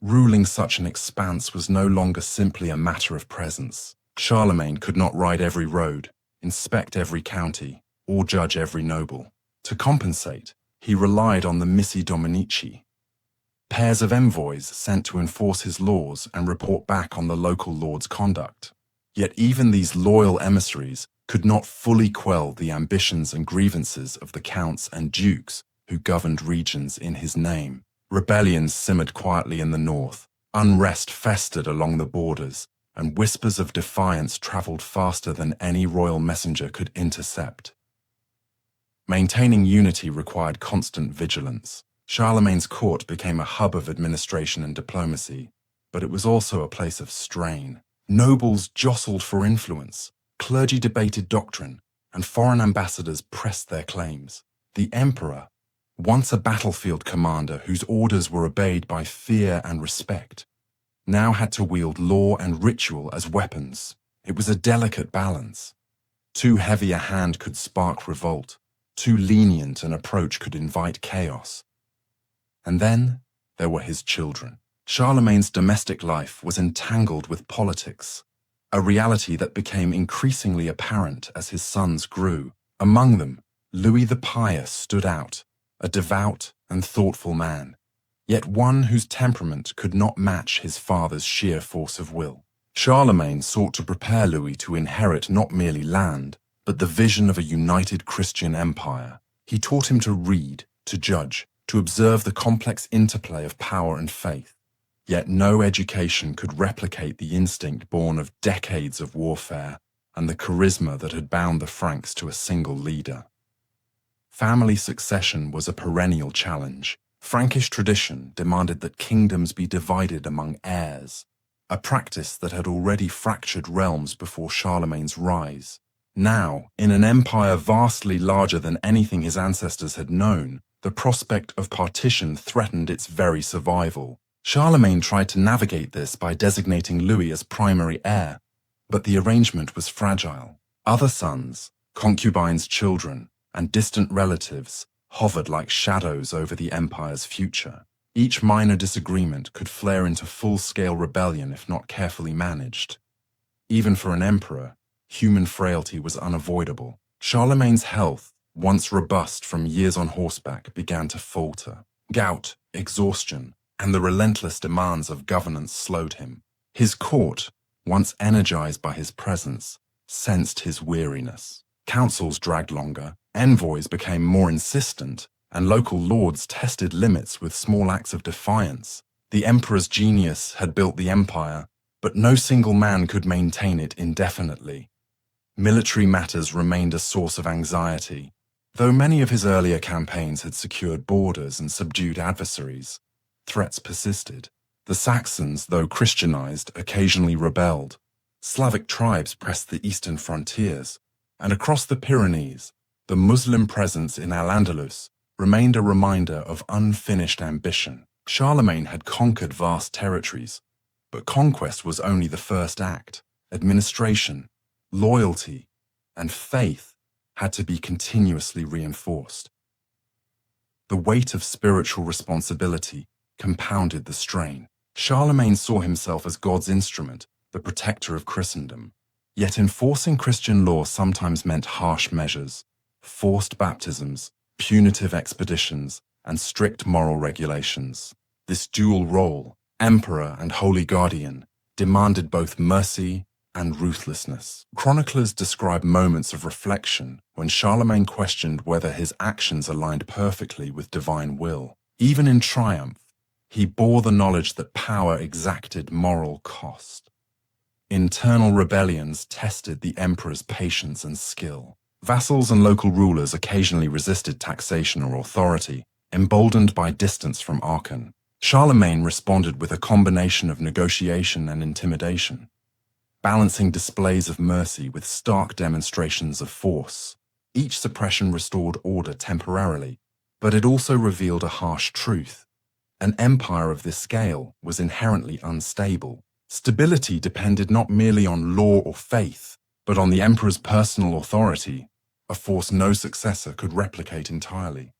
Ruling such an expanse was no longer simply a matter of presence. Charlemagne could not ride every road, inspect every county, or judge every noble. To compensate, he relied on the missi dominici, pairs of envoys sent to enforce his laws and report back on the local lord's conduct. Yet even these loyal emissaries could not fully quell the ambitions and grievances of the counts and dukes who governed regions in his name. Rebellions simmered quietly in the north, unrest festered along the borders, and whispers of defiance traveled faster than any royal messenger could intercept. Maintaining unity required constant vigilance. Charlemagne's court became a hub of administration and diplomacy, but it was also a place of strain. Nobles jostled for influence, clergy debated doctrine, and foreign ambassadors pressed their claims. The emperor, once a battlefield commander whose orders were obeyed by fear and respect, now had to wield law and ritual as weapons. It was a delicate balance. Too heavy a hand could spark revolt, too lenient an approach could invite chaos. And then there were his children. Charlemagne's domestic life was entangled with politics, a reality that became increasingly apparent as his sons grew. Among them, Louis the Pious stood out, a devout and thoughtful man, yet one whose temperament could not match his father's sheer force of will. Charlemagne sought to prepare Louis to inherit not merely land, but the vision of a united Christian empire. He taught him to read, to judge, to observe the complex interplay of power and faith. Yet no education could replicate the instinct born of decades of warfare and the charisma that had bound the Franks to a single leader. Family succession was a perennial challenge. Frankish tradition demanded that kingdoms be divided among heirs, a practice that had already fractured realms before Charlemagne's rise. Now, in an empire vastly larger than anything his ancestors had known, the prospect of partition threatened its very survival. Charlemagne tried to navigate this by designating Louis as primary heir, but the arrangement was fragile. Other sons, concubines' children, and distant relatives hovered like shadows over the empire's future. Each minor disagreement could flare into full-scale rebellion if not carefully managed. Even for an emperor, human frailty was unavoidable. Charlemagne's health, once robust from years on horseback, began to falter. Gout, exhaustion, and the relentless demands of governance slowed him. His court, once energized by his presence, sensed his weariness. Councils dragged longer, envoys became more insistent, and local lords tested limits with small acts of defiance. The emperor's genius had built the empire, but no single man could maintain it indefinitely. Military matters remained a source of anxiety. Though many of his earlier campaigns had secured borders and subdued adversaries, threats persisted. The Saxons, though Christianized, occasionally rebelled. Slavic tribes pressed the eastern frontiers, and across the Pyrenees, the Muslim presence in Al-Andalus remained a reminder of unfinished ambition. Charlemagne had conquered vast territories, but conquest was only the first act. Administration, loyalty, and faith had to be continuously reinforced. The weight of spiritual responsibility compounded the strain. Charlemagne saw himself as God's instrument, the protector of Christendom. Yet enforcing Christian law sometimes meant harsh measures, forced baptisms, punitive expeditions, and strict moral regulations. This dual role, emperor and holy guardian, demanded both mercy and ruthlessness. Chroniclers describe moments of reflection when Charlemagne questioned whether his actions aligned perfectly with divine will. Even in triumph, he bore the knowledge that power exacted moral cost. Internal rebellions tested the emperor's patience and skill. Vassals and local rulers occasionally resisted taxation or authority, emboldened by distance from Aachen. Charlemagne responded with a combination of negotiation and intimidation, balancing displays of mercy with stark demonstrations of force. Each suppression restored order temporarily, but it also revealed a harsh truth. An empire of this scale was inherently unstable. Stability depended not merely on law or faith, but on the emperor's personal authority, a force no successor could replicate entirely.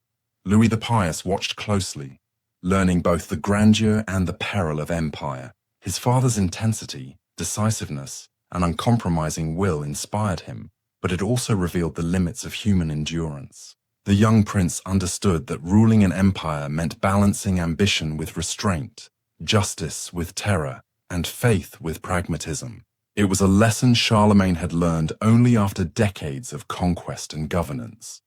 Louis the Pious watched closely, learning both the grandeur and the peril of empire. His father's intensity, decisiveness, and uncompromising will inspired him, but it also revealed the limits of human endurance. The young prince understood that ruling an empire meant balancing ambition with restraint, justice with terror, and faith with pragmatism. It was a lesson Charlemagne had learned only after decades of conquest and governance.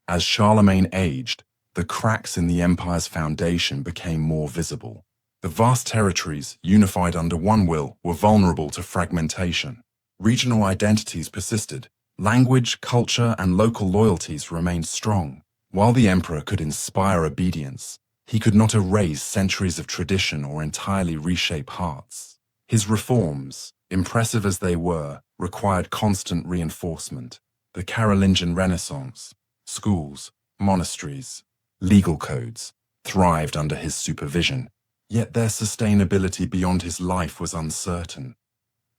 As Charlemagne aged, the cracks in the empire's foundation became more visible. The vast territories, unified under one will, were vulnerable to fragmentation. Regional identities persisted. Language, culture, and local loyalties remained strong. While the emperor could inspire obedience, he could not erase centuries of tradition or entirely reshape hearts. His reforms, impressive as they were, required constant reinforcement. The Carolingian Renaissance, schools, monasteries, legal codes, thrived under his supervision, yet their sustainability beyond his life was uncertain.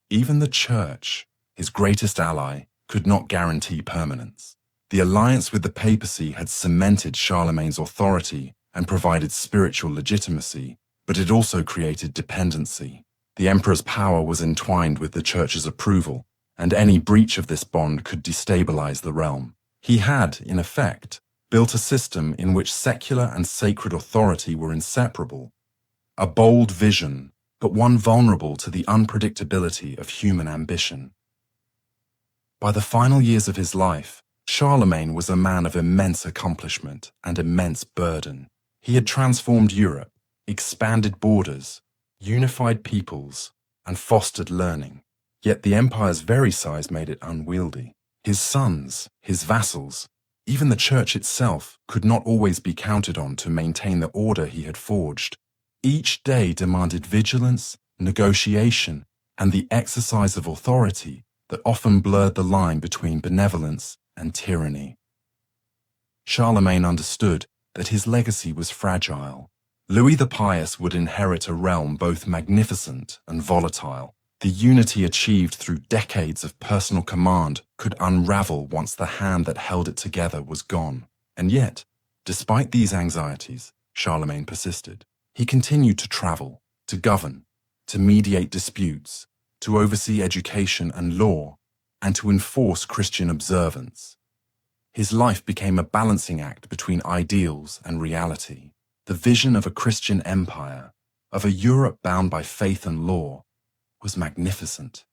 Even the Church, his greatest ally, could not guarantee permanence. The alliance with the papacy had cemented Charlemagne's authority and provided spiritual legitimacy, but it also created dependency. The emperor's power was entwined with the Church's approval, and any breach of this bond could destabilize the realm. He had, in effect, built a system in which secular and sacred authority were inseparable. A bold vision, but one vulnerable to the unpredictability of human ambition. By the final years of his life, Charlemagne was a man of immense accomplishment and immense burden. He had transformed Europe, expanded borders, unified peoples, and fostered learning. Yet the empire's very size made it unwieldy. His sons, his vassals, even the church itself could not always be counted on to maintain the order he had forged. Each day demanded vigilance, negotiation, and the exercise of authority that often blurred the line between benevolence and tyranny. Charlemagne understood that his legacy was fragile. Louis the Pious would inherit a realm both magnificent and volatile. The unity achieved through decades of personal command could unravel once the hand that held it together was gone. And yet, despite these anxieties, Charlemagne persisted. He continued to travel, to govern, to mediate disputes, to oversee education and law, and to enforce Christian observance. His life became a balancing act between ideals and reality. The vision of a Christian empire, of a Europe bound by faith and law, was magnificent.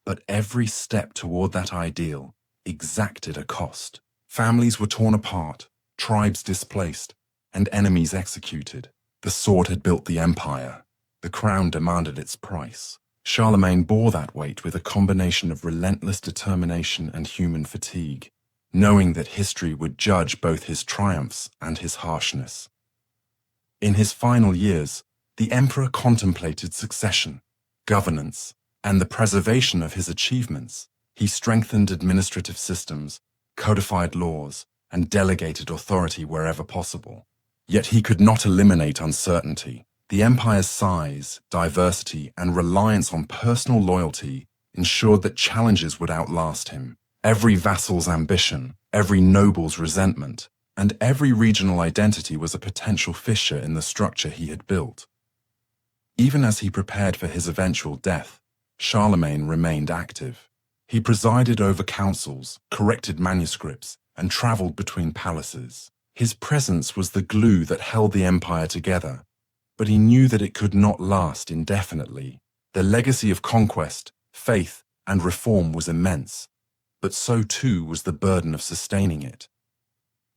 But every step toward that ideal exacted a cost. Families were torn apart, tribes displaced, and enemies executed. The sword had built the empire. The crown demanded its price. Charlemagne bore that weight with a combination of relentless determination and human fatigue, knowing that history would judge both his triumphs and his harshness. In his final years, the emperor contemplated succession, governance, and the preservation of his achievements. He strengthened administrative systems, codified laws, and delegated authority wherever possible. Yet he could not eliminate uncertainty. The empire's size, diversity, and reliance on personal loyalty ensured that challenges would outlast him. Every vassal's ambition, every noble's resentment, and every regional identity was a potential fissure in the structure he had built. Even as he prepared for his eventual death, Charlemagne remained active. He presided over councils, corrected manuscripts, and traveled between palaces. His presence was the glue that held the empire together, but he knew that it could not last indefinitely. The legacy of conquest, faith, and reform was immense, but so too was the burden of sustaining it.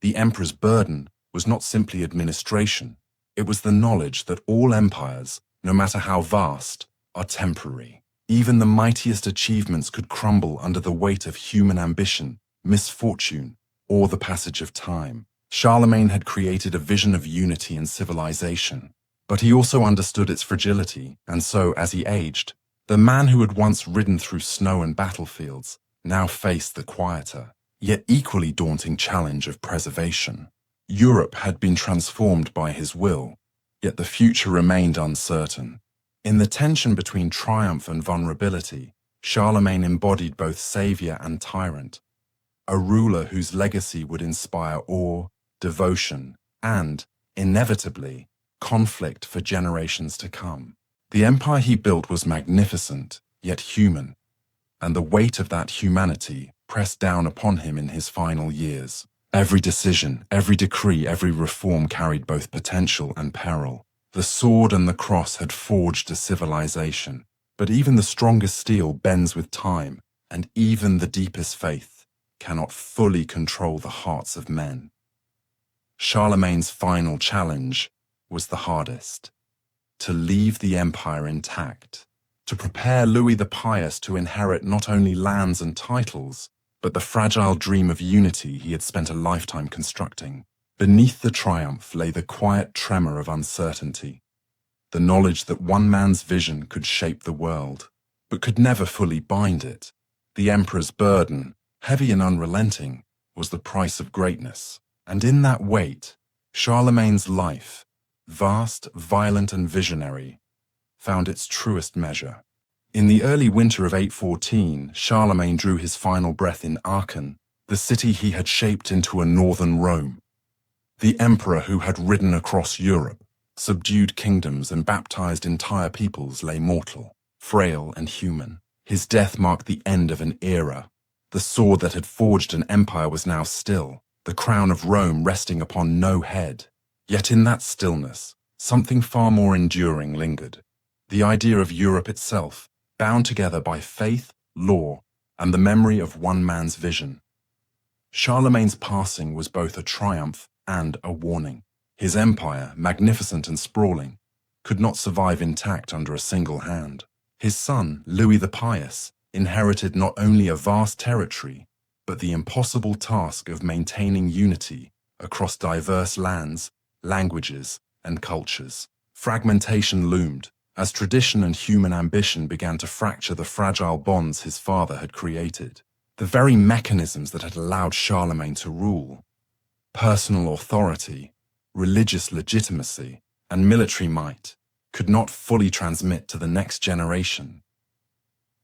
The emperor's burden was not simply administration. It was the knowledge that all empires, no matter how vast, are temporary. Even the mightiest achievements could crumble under the weight of human ambition, misfortune, or the passage of time. Charlemagne had created a vision of unity and civilization, but he also understood its fragility, and so, as he aged, the man who had once ridden through snow and battlefields now faced the quieter, yet equally daunting challenge of preservation. Europe had been transformed by his will, yet the future remained uncertain. In the tension between triumph and vulnerability, Charlemagne embodied both savior and tyrant, a ruler whose legacy would inspire awe, devotion, and, inevitably, conflict for generations to come. The empire he built was magnificent, yet human, and the weight of that humanity pressed down upon him in his final years. Every decision, every decree, every reform carried both potential and peril. The sword and the cross had forged a civilization, but even the strongest steel bends with time, and even the deepest faith cannot fully control the hearts of men. Charlemagne's final challenge was the hardest: to leave the empire intact, to prepare Louis the Pious to inherit not only lands and titles, but the fragile dream of unity he had spent a lifetime constructing. Beneath the triumph lay the quiet tremor of uncertainty, the knowledge that one man's vision could shape the world, but could never fully bind it. The emperor's burden, heavy and unrelenting, was the price of greatness, and in that weight, Charlemagne's life, vast, violent, and visionary, found its truest measure. In the early winter of 814, Charlemagne drew his final breath in Aachen, the city he had shaped into a northern Rome. The emperor who had ridden across Europe, subdued kingdoms and baptized entire peoples lay mortal, frail and human. His death marked the end of an era. The sword that had forged an empire was now still, the crown of Rome resting upon no head. Yet in that stillness, something far more enduring lingered. The idea of Europe itself, bound together by faith, law, and the memory of one man's vision. Charlemagne's passing was both a triumph and a warning. His empire, magnificent and sprawling, could not survive intact under a single hand. His son, Louis the Pious, inherited not only a vast territory, but the impossible task of maintaining unity across diverse lands, languages, and cultures. Fragmentation loomed, as tradition and human ambition began to fracture the fragile bonds his father had created. The very mechanisms that had allowed Charlemagne to rule, personal authority, religious legitimacy, and military might, could not fully transmit to the next generation.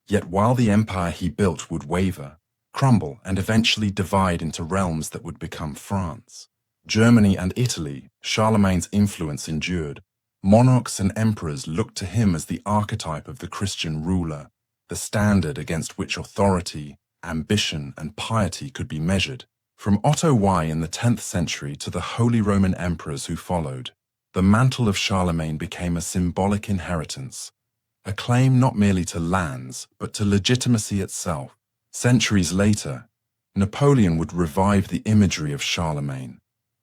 Yet while the empire he built would waver, crumble, and eventually divide into realms that would become France, Germany, and Italy, Charlemagne's influence endured. Monarchs and emperors looked to him as the archetype of the Christian ruler, the standard against which authority, ambition, and piety could be measured. From Otto I in the 10th century to the Holy Roman emperors who followed, the mantle of Charlemagne became a symbolic inheritance, a claim not merely to lands, but to legitimacy itself. Centuries later, Napoleon would revive the imagery of Charlemagne,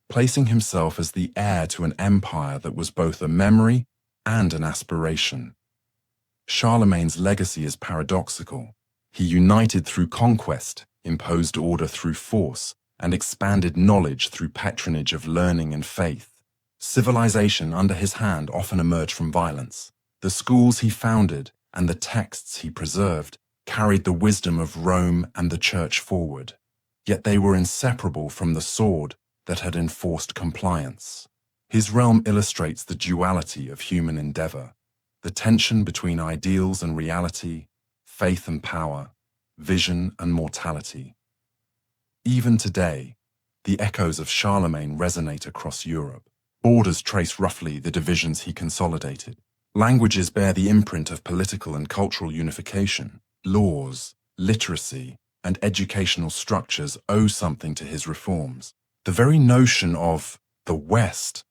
placing himself as the heir to an empire that was both a memory and an aspiration. Charlemagne's legacy is paradoxical. He united through conquest, imposed order through force, and expanded knowledge through patronage of learning and faith. Civilization under his hand often emerged from violence. The schools he founded and the texts he preserved carried the wisdom of Rome and the Church forward, yet they were inseparable from the sword that had enforced compliance. His realm illustrates the duality of human endeavor, the tension between ideals and reality, faith and power, vision and mortality. Even today, the echoes of Charlemagne resonate across Europe. Borders trace roughly the divisions he consolidated. Languages bear the imprint of political and cultural unification. Laws, literacy, and educational structures owe something to his reforms. The very notion of the West,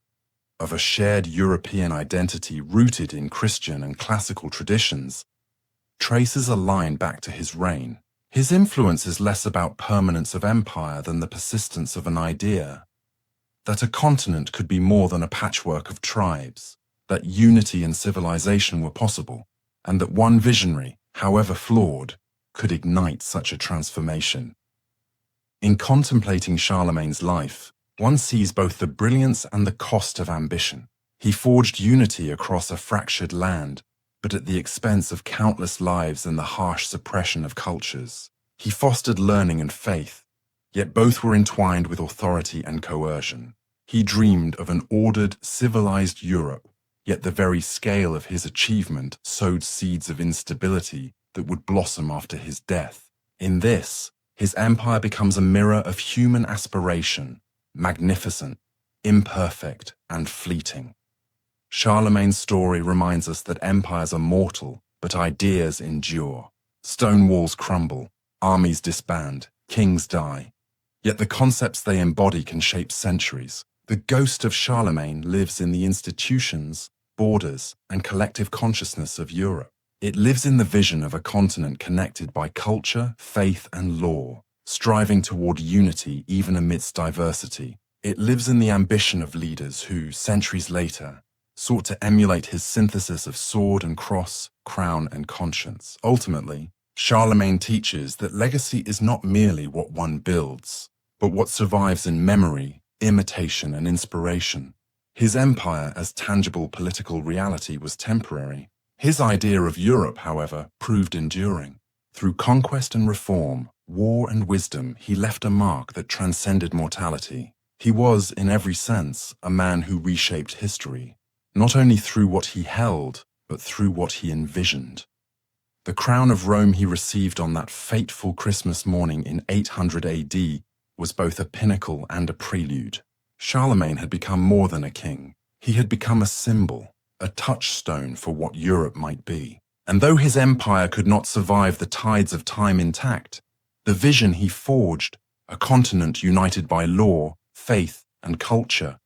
of a shared European identity rooted in Christian and classical traditions, traces a line back to his reign. His influence is less about permanence of empire than the persistence of an idea that a continent could be more than a patchwork of tribes, that unity and civilization were possible, and that one visionary, however flawed, could ignite such a transformation. In contemplating Charlemagne's life, one sees both the brilliance and the cost of ambition. He forged unity across a fractured land, but at the expense of countless lives and the harsh suppression of cultures. He fostered learning and faith, Yet both were entwined with authority and coercion. He dreamed of an ordered, civilized Europe, yet the very scale of his achievement sowed seeds of instability that would blossom after his death. In this, his empire becomes a mirror of human aspiration, magnificent, imperfect, and fleeting. Charlemagne's story reminds us that empires are mortal, but ideas endure. Stone walls crumble, armies disband, kings die. Yet the concepts they embody can shape centuries. The ghost of Charlemagne lives in the institutions, borders, and collective consciousness of Europe. It lives in the vision of a continent connected by culture, faith, and law, striving toward unity even amidst diversity. It lives in the ambition of leaders who, centuries later, sought to emulate his synthesis of sword and cross, crown and conscience. Ultimately, Charlemagne teaches that legacy is not merely what one builds, but what survives in memory, imitation, and inspiration. His empire as tangible political reality was temporary. His idea of Europe, however, proved enduring. Through conquest and reform, war and wisdom, he left a mark that transcended mortality. He was, in every sense, a man who reshaped history, not only through what he held, but through what he envisioned. The crown of Rome he received on that fateful Christmas morning in 800 AD was both a pinnacle and a prelude. Charlemagne had become more than a king. He had become a symbol, a touchstone for what Europe might be. And though his empire could not survive the tides of time intact, the vision he forged, a continent united by law, faith, and culture,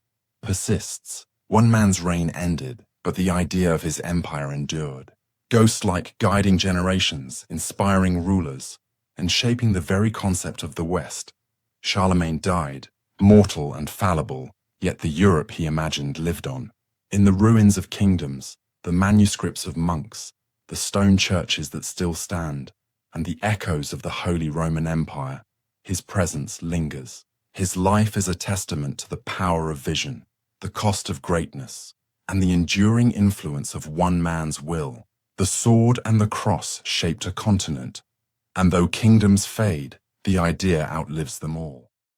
persists. One man's reign ended, but the idea of his empire endured. Ghost-like guiding generations, inspiring rulers, and shaping the very concept of the West. Charlemagne died, mortal and fallible, yet the Europe he imagined lived on. In the ruins of kingdoms, the manuscripts of monks, the stone churches that still stand, and the echoes of the Holy Roman Empire, his presence lingers. His life is a testament to the power of vision, the cost of greatness, and the enduring influence of one man's will. The sword and the cross shaped a continent, and though kingdoms fade, the idea outlives them all.